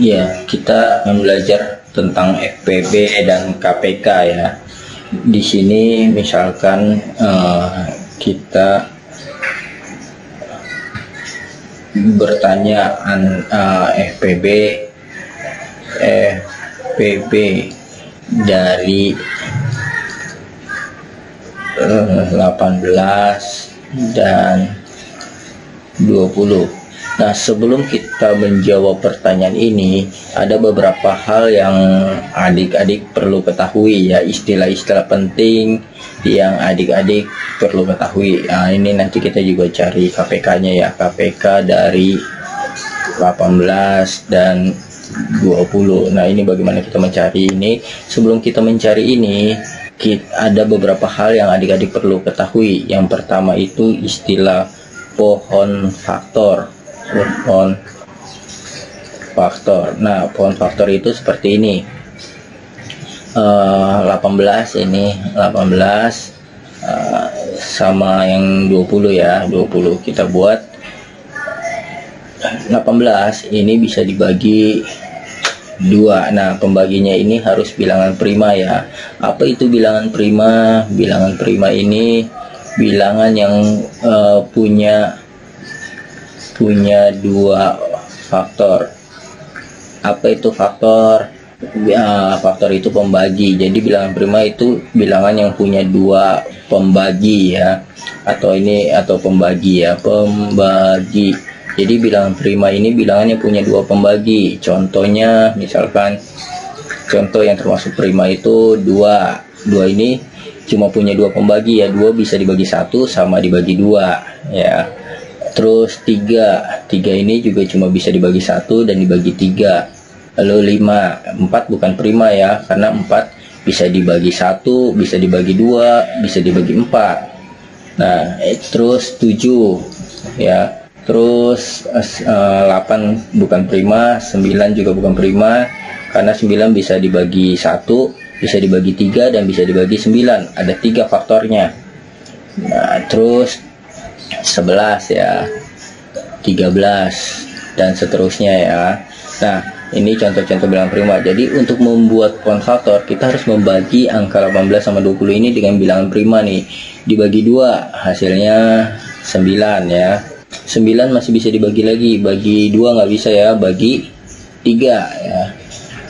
Ya, kita belajar tentang FPB dan KPK ya. Di sini misalkan kita bertanya FPB dari 18 dan 20. Nah, sebelum kita menjawab pertanyaan ini, ada beberapa hal yang adik-adik perlu ketahui ya, istilah-istilah penting yang adik-adik perlu ketahui. Nah, ini nanti kita juga cari KPK-nya ya, KPK dari 18 dan 20. Nah, ini bagaimana kita mencari ini? Sebelum kita mencari ini, ada beberapa hal yang adik-adik perlu ketahui. Yang pertama itu istilah pohon faktor. Pohon faktor. Nah, pohon faktor itu seperti ini. 18 ini 18 sama yang 20 ya. 20 kita buat 18 ini bisa dibagi 2. Nah, pembaginya ini harus bilangan prima ya. Apa itu bilangan prima? Bilangan prima ini bilangan yang punya 2 faktor. Apa itu faktor? Ya, faktor itu pembagi. Jadi bilangan prima itu bilangan yang punya 2 pembagi ya, atau pembagi ya, pembagi. Jadi bilangan prima ini bilangan yang punya 2 pembagi. Contohnya misalkan contoh yang termasuk prima itu 2. 2 ini cuma punya 2 pembagi ya. 2 bisa dibagi 1 sama dibagi 2 ya. Terus 3 ini juga cuma bisa dibagi 1 dan dibagi 3. Lalu 5, 4 bukan prima ya, karena 4 bisa dibagi 1, bisa dibagi 2, bisa dibagi 4. Nah, terus 7 ya. Terus 8 bukan prima, 9 juga bukan prima, karena 9 bisa dibagi 1, bisa dibagi 3, dan bisa dibagi 9. Ada 3 faktornya. Nah, terus 11 ya, 13 dan seterusnya ya. Nah, ini contoh-contoh bilangan prima. Jadi untuk membuat pohon faktor, kita harus membagi angka 18 sama 20 ini dengan bilangan prima nih. Dibagi 2 hasilnya 9 ya. 9 masih bisa dibagi lagi, bagi 2 nggak bisa ya, bagi 3 ya.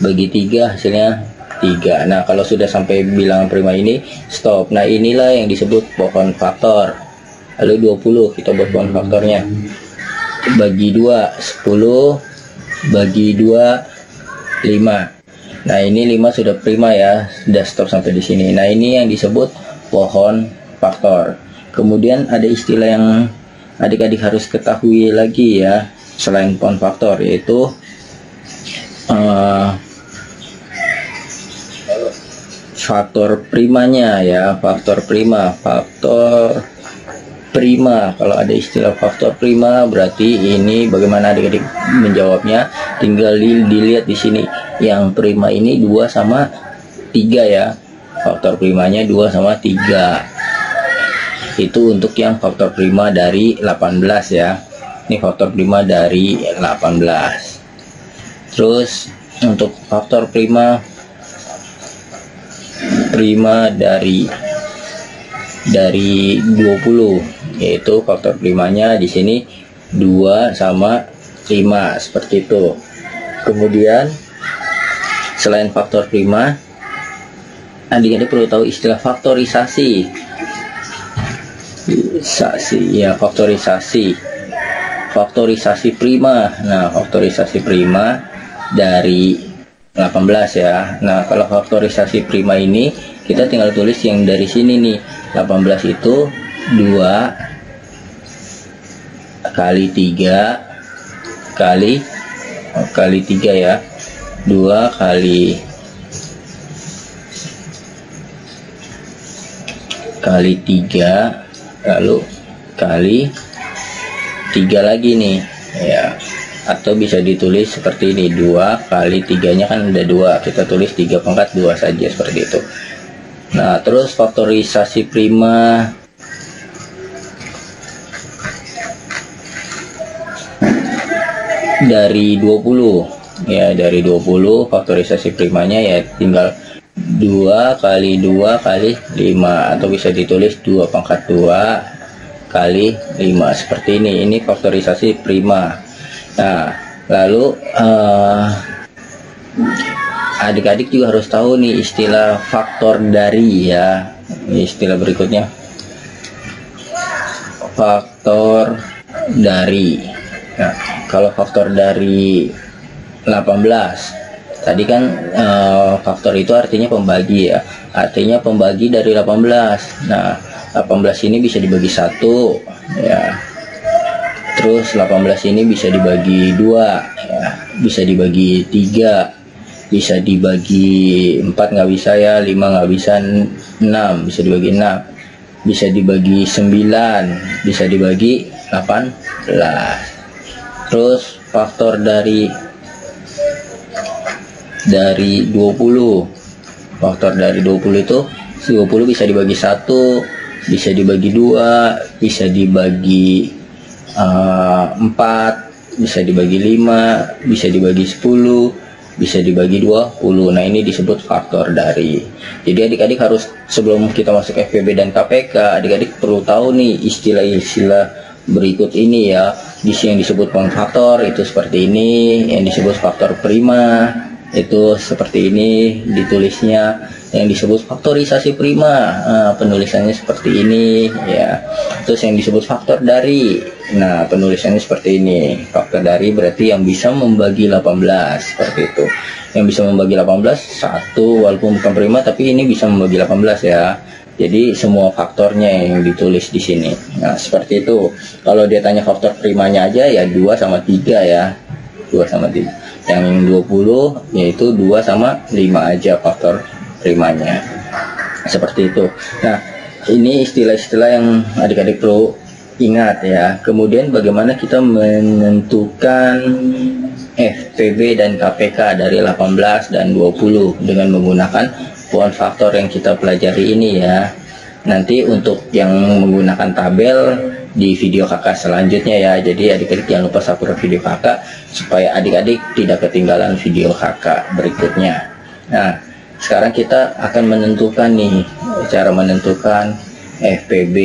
Bagi 3 hasilnya 3. Nah, kalau sudah sampai bilangan prima ini stop. Nah, inilah yang disebut pohon faktor. Lalu 20 kita buat pohon faktornya. Bagi 2 10, bagi 2 5. Nah, ini 5 sudah prima ya, sudah stop sampai di sini. Nah, ini yang disebut pohon faktor. Kemudian ada istilah yang adik-adik harus ketahui lagi ya, selain pohon faktor, yaitu faktor primanya ya, faktor prima. Kalau ada istilah faktor prima, berarti ini bagaimana adik-adik menjawabnya? Tinggal dilihat di sini. Yang prima ini 2 sama 3 ya. Faktor primanya 2 sama 3. Itu untuk yang faktor prima dari 18 ya. Ini faktor prima dari 18. Terus untuk faktor prima dari 20, yaitu faktor primanya di sini 2 sama 5 seperti itu. Kemudian selain faktor prima, adik-adik perlu tahu istilah faktorisasi. Faktorisasi prima. Nah, faktorisasi prima dari 18 ya. Nah, kalau faktorisasi prima ini kita tinggal tulis yang dari sini nih. 18 itu 2 kali 3 kali 3 ya. 2 kali 3 lalu kali 3 lagi nih ya, atau bisa ditulis seperti ini, 2 kali 3 nya kan ada 2, kita tulis 3 pangkat 2 saja seperti itu. Nah terus faktorisasi prima dari 20 ya, dari 20 faktorisasi primanya ya tinggal 2 kali 2 kali 5, atau bisa ditulis 2 pangkat 2 kali 5 seperti ini faktorisasi prima. Nah lalu adik-adik juga harus tahu nih istilah faktor dari ya. Istilah berikutnya faktor dari. Nah kalau faktor dari 18 tadi kan faktor itu artinya pembagi ya, artinya pembagi dari 18. Nah 18 ini bisa dibagi 1 ya, terus 18 ini bisa dibagi 2 ya, bisa dibagi 3, bisa dibagi 4 nggak bisa ya, 5 nggak bisa, 6 bisa dibagi 6, bisa dibagi 9, bisa dibagi 18. Terus faktor dari 20, faktor dari 20 itu 20 bisa dibagi 1, bisa dibagi 2, bisa dibagi 4, bisa dibagi 5, bisa dibagi 10, bisa dibagi 20. Nah ini disebut faktor dari. Jadi adik-adik harus, sebelum kita masuk FPB dan KPK, adik-adik perlu tahu nih istilah-istilah berikut ini ya. Yang disebut faktor itu seperti ini, yang disebut faktor prima itu seperti ini ditulisnya, yang disebut faktorisasi prima penulisannya seperti ini ya. Terus yang disebut faktor dari, nah penulisannya seperti ini. Faktor dari berarti yang bisa membagi 18 seperti itu. Yang bisa membagi 18 satu, walaupun bukan prima tapi ini bisa membagi 18 ya. Jadi semua faktornya yang ditulis di sini. Nah seperti itu. Kalau dia tanya faktor primanya aja ya 2 sama 3 ya, 2 sama 3. Yang 20 yaitu 2 sama 5 aja faktor primanya. Seperti itu. Nah ini istilah-istilah yang adik-adik perlu ingat ya. Kemudian bagaimana kita menentukan FPB dan KPK dari 18 dan 20 dengan menggunakan pohon faktor yang kita pelajari ini ya. Nanti untuk yang menggunakan tabel di video kakak selanjutnya ya. Jadi adik-adik jangan lupa subscribe video kakak supaya adik-adik tidak ketinggalan video kakak berikutnya. Nah sekarang kita akan menentukan nih cara menentukan FPB.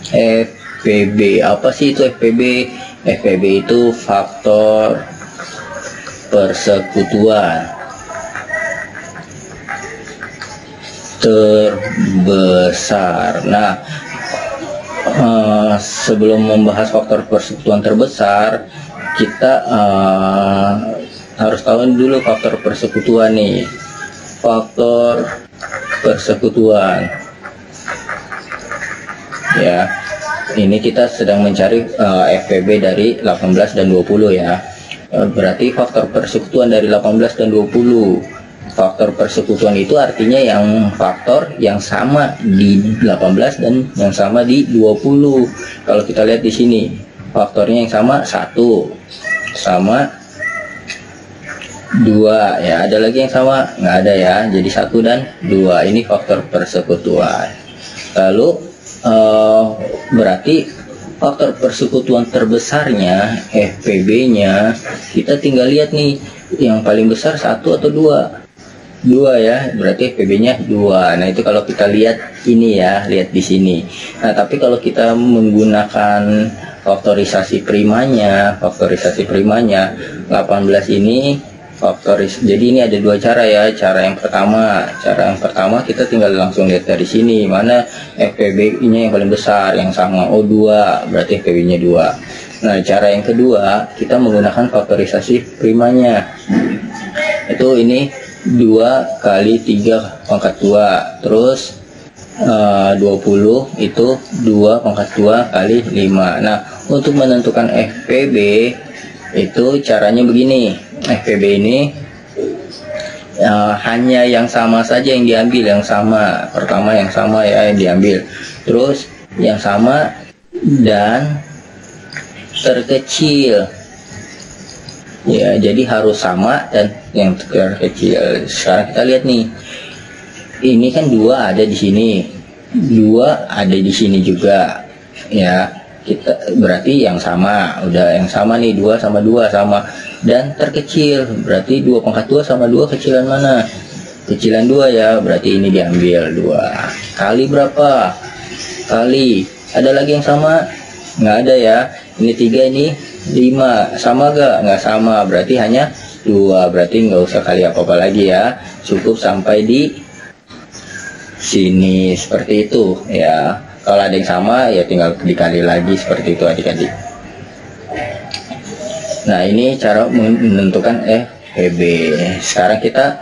FPB apa sih itu FPB? FPB itu faktor persekutuan terbesar. Nah sebelum membahas faktor persekutuan terbesar, kita harus tahu dulu faktor persekutuan nih. Faktor persekutuan ya, ini kita sedang mencari FPB dari 18 dan 20 ya. Berarti faktor persekutuan dari 18 dan 20. Faktor persekutuan itu artinya yang faktor yang sama di 18 dan yang sama di 20. Kalau kita lihat di sini, faktornya yang sama 1 sama 2 ya. Ada lagi yang sama? Nggak ada ya. Jadi 1 dan 2 ini faktor persekutuan. Lalu berarti faktor persekutuan terbesarnya FPB-nya kita tinggal lihat nih, yang paling besar 1 atau 2 ya, berarti FPB-nya 2. Nah itu kalau kita lihat ini ya, lihat di sini. Nah tapi kalau kita menggunakan faktorisasi primanya 18 ini jadi ini ada 2 cara ya. Cara yang pertama kita tinggal langsung lihat dari sini mana FPB-nya yang paling besar, yang sama. Oh 2, berarti FPB-nya 2. Nah cara yang kedua kita menggunakan faktorisasi primanya, itu ini 2 kali 3 pangkat 2, terus 20 itu 2 pangkat 2 kali 5. Nah untuk menentukan FPB itu caranya begini. FPB ini hanya yang sama saja yang diambil, yang sama. Pertama yang sama ya yang diambil, terus yang sama dan terkecil. Ya, jadi harus sama dan yang terkecil. Sekarang kita lihat nih. Ini kan 2 ada di sini. 2 ada di sini juga. Ya, kita berarti yang sama. Udah yang sama nih, 2 sama 2 sama. Dan terkecil, berarti 2 pangkat 2 sama 2 kecilan mana? Kecilan 2 ya, berarti ini diambil 2. Kali berapa? Kali. Ada lagi yang sama? Nggak ada ya. Ini 3, ini 5. Sama gak? Nggak sama, berarti hanya 2. Berarti nggak usah kali apa-apa lagi ya. Cukup sampai di sini, seperti itu ya. Kalau ada yang sama ya tinggal dikali lagi, seperti itu adik-adik. Nah, ini cara menentukan FEB. Sekarang kita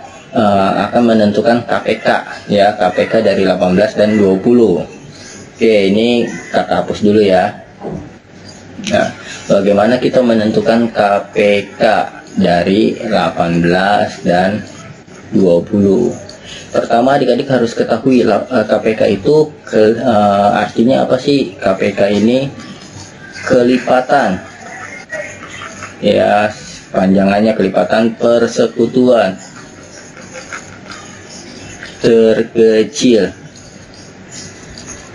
akan menentukan KPK ya, KPK dari 18 dan 20. Oke, ini kita hapus dulu ya. Nah, bagaimana kita menentukan KPK dari 18 dan 20? Pertama, adik-adik harus ketahui KPK itu artinya apa sih? KPK ini kelipatan. Ya, panjangannya kelipatan persekutuan terkecil.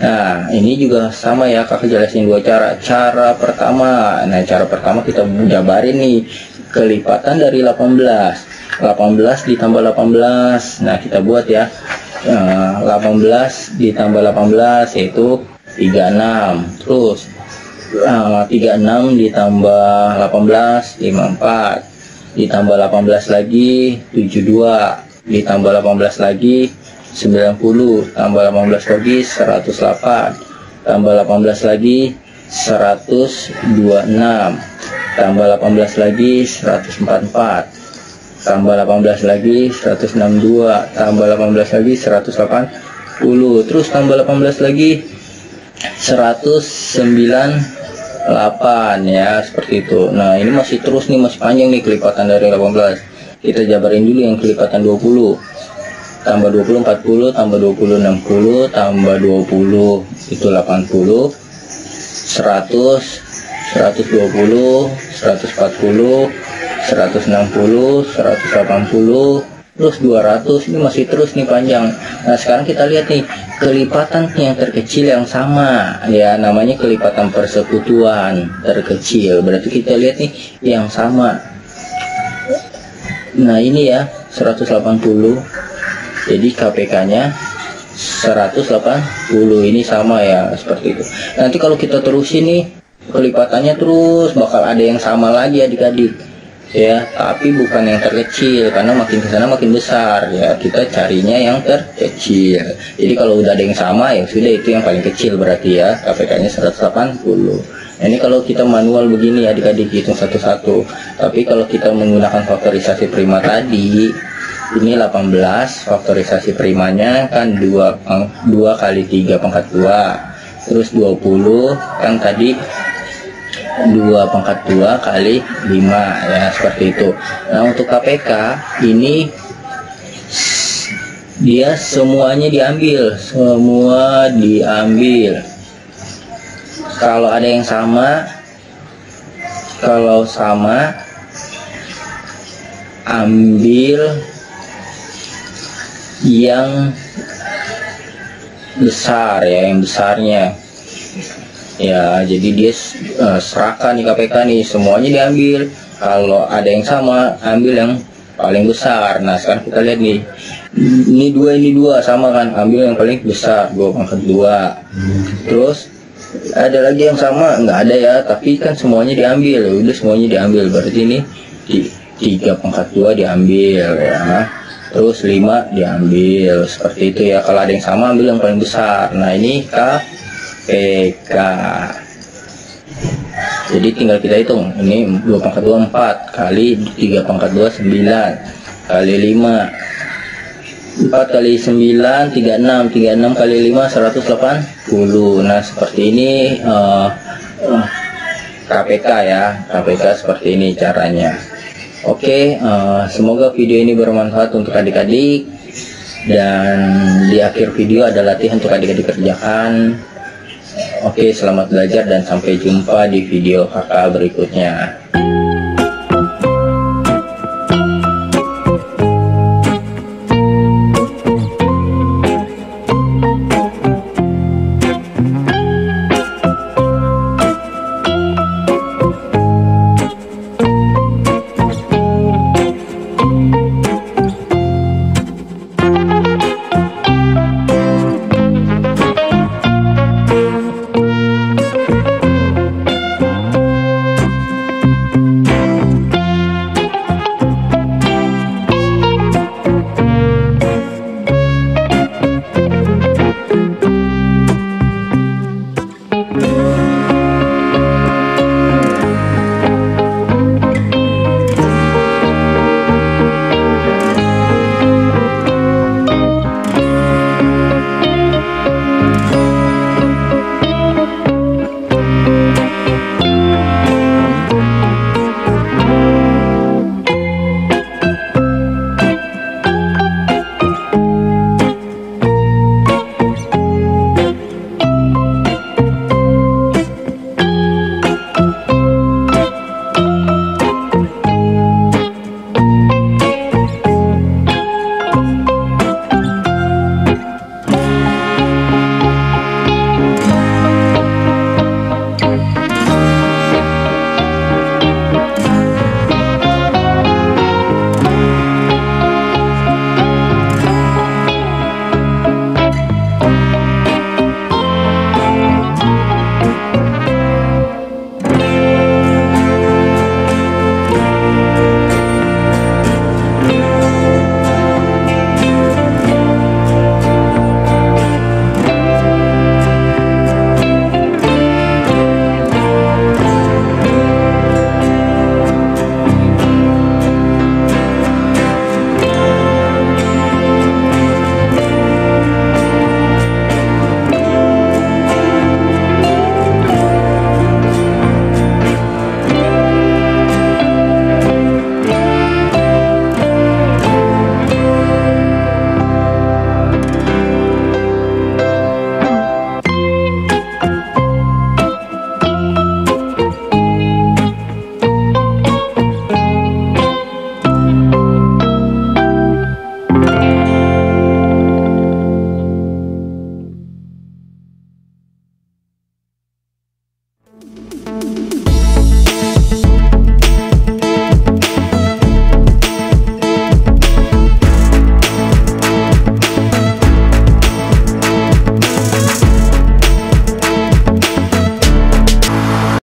Nah, ini juga sama ya, kakak jelasin 2 cara. Cara pertama, cara pertama kita jabarin nih, kelipatan dari 18 ditambah 18. Nah, kita buat ya, 18 ditambah 18 yaitu 36. Terus 36 ditambah 18 54, ditambah 18 lagi 72, ditambah 18 lagi 90, tambah 18 lagi 108, tambah 18 lagi 126, tambah 18 lagi 144, tambah 18 lagi 162, tambah 18 lagi 180, terus tambah 18 lagi 198 ya, seperti itu. Nah, ini masih terus nih, masih panjang nih kelipatan dari 18. Kita jabarin dulu yang kelipatan 20. Tambah 20 40, tambah 20 60, tambah 20 itu 80, 100, 120, 140, 160, 180, terus 200. Ini masih terus nih panjang. Nah, sekarang kita lihat nih kelipatan yang terkecil yang sama ya, namanya kelipatan persekutuan terkecil. Berarti kita lihat nih yang sama. Nah, ini ya 180. Jadi KPK-nya 180, ini sama ya, seperti itu. Nanti kalau kita terusin nih kelipatannya terus bakal ada yang sama lagi adik-adik ya, tapi bukan yang terkecil, karena makin ke sana makin besar ya. Kita carinya yang terkecil. Jadi kalau udah ada yang sama ya sudah, itu yang paling kecil berarti ya, KPK-nya 180. Nah, ini kalau kita manual begini adik-adik hitung satu-satu. Tapi kalau kita menggunakan faktorisasi prima tadi, ini 18, faktorisasi primanya kan 2 kali 3 pangkat 2, terus 20 kan tadi 2 pangkat 2 kali 5 ya, seperti itu. Nah, untuk KPK ini dia semuanya diambil, semua diambil. Kalau ada yang sama, kalau sama ambil yang besar ya, yang besarnya ya. Jadi dia serahkan nih KPK nih, semuanya diambil. Kalau ada yang sama, ambil yang paling besar. Nah, sekarang kita lihat nih, ini dua sama kan, ambil yang paling besar, 2 pangkat 2. Terus ada lagi yang sama? Nggak ada ya, tapi kan semuanya diambil. Udah semuanya diambil, berarti ini 3 pangkat 2 diambil ya. Terus 5 diambil, seperti itu ya. Kalau ada yang sama, ambil yang paling besar. Nah, ini KPK. Jadi tinggal kita hitung. Ini 2 pangkat 2 4 kali 3 pangkat 2 9 kali 5, 4 kali 9 36, 36 kali 5 180. Nah, seperti ini KPK ya. KPK seperti ini caranya. Oke, semoga video ini bermanfaat untuk adik-adik. Dan di akhir video ada latihan untuk adik-adik kerjakan. Oke, selamat belajar dan sampai jumpa di video kakak berikutnya.